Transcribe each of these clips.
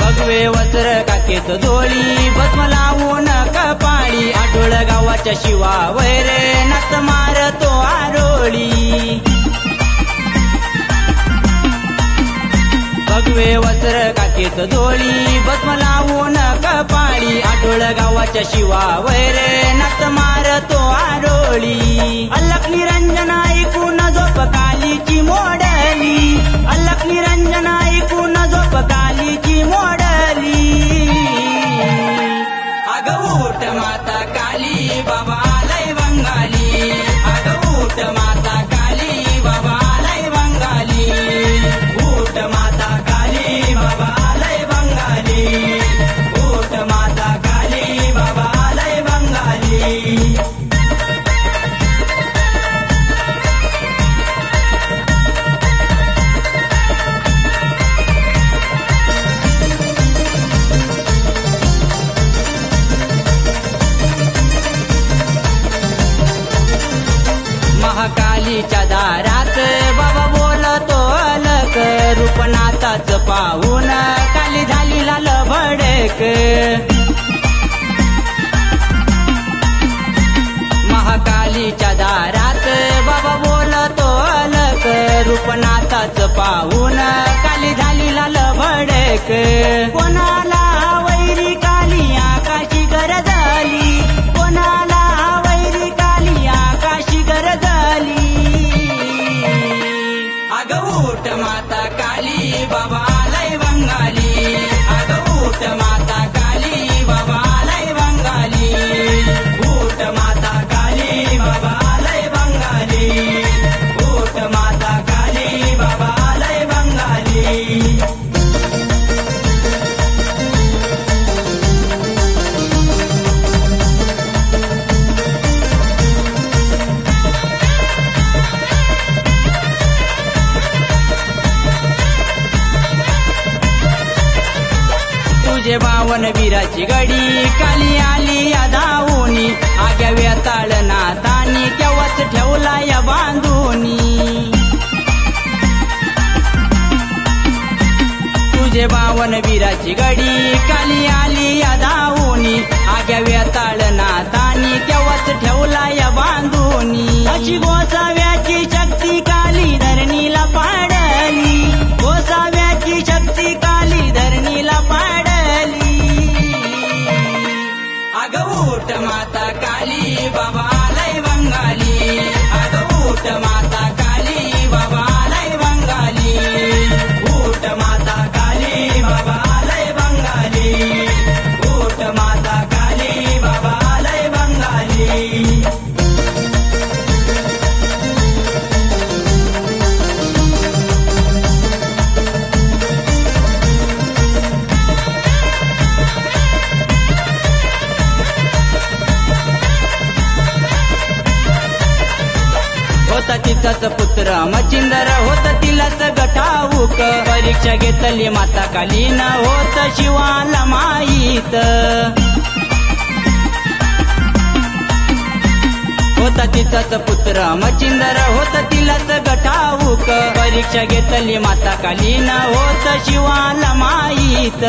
भगवे वस्त्र काकेत जोळी भस्म लावून कपाळी आढोळ गावाच्या शिवा वैरे नत मारतो आरोळी भगवे वस्त्र काकेत जोळी भस्म लावून कपाळी आढोळ गावाच्या शिवा वैरे नत मारतो आरोळी अल्लख निरंजन ऐकून झोप कालीची मोडली अल्लख निरंजन ऐकून झोप कालीची मोडली अग उठ माता काली बाबा लय बंगाली अग उठ माता काली बाबा लय बंगाली उठ माता काली बाबा लय बंगाली उठ माता काली बाबा लय बंगाली महाकालीच्या दारात बाबा बोलतो अलक रूपनाथाच पाहून काली झाली लाल भडक महाकालीच्या दारात बाबा बोलतो अलक रूपनाथाच पाहून काली झाली लाल भडक कोणाला वैरी काली आकाशी गरजली कोणाला वैरी काली आकाशी गरजली अग उठ माता काली बाबा लय बंगाली अग उठ माता काली बाबा लय बंगाली उठ माता काली बाबा लय बंगाली उठ माता काली बाबा लय बंगाली तुझे बावन वीराची गडी काली आली या धावूनी आग्या वेताळ नातानी केव्हाच ठेवला या बांधूनी तुझे बावन वीराची गडी काली आली या धावूनी आग्या वेताळ नातानी केव्हाच ठेवला या बांधूनी अशी गोसाव्याची शक्ती काली धरणीला पाडली गोसाव्याची शक्ती काली धरणीला पाडली अग उठ माता काली बाबा लय बंगाली अग उठ माता काली बाबा लय बंगाली उठ माता काली बाबा लय बंगाली उठ माता काली बाबा लय बंगाली होता तिचाच पुत्र मचिंदर होत तिलाच गठाऊक परीक्षा घेतली माता कालीन होत शिवाला माहीत होता तिचाच पुत्र मचिंदर होत तिलाच गठाऊक परीक्षा घेतली माता कालीन होत शिवाला माहीत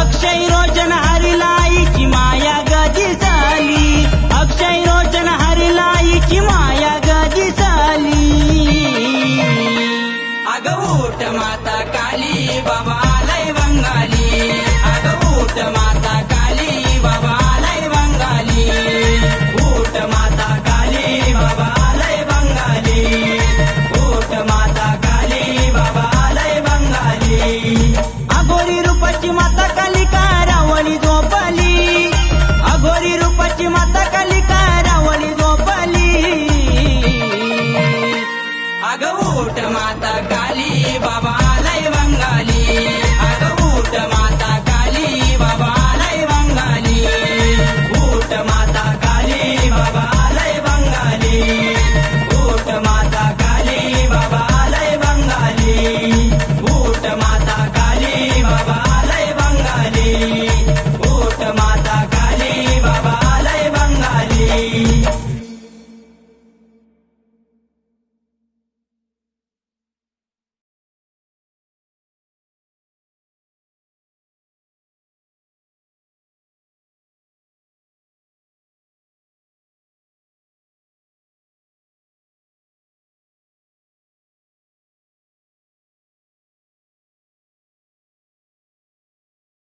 अक्षय रोशन हरिला आईची माया गदी झाली अक्षय रोशन हरिला आईची माया गदी झाली अग उठ माता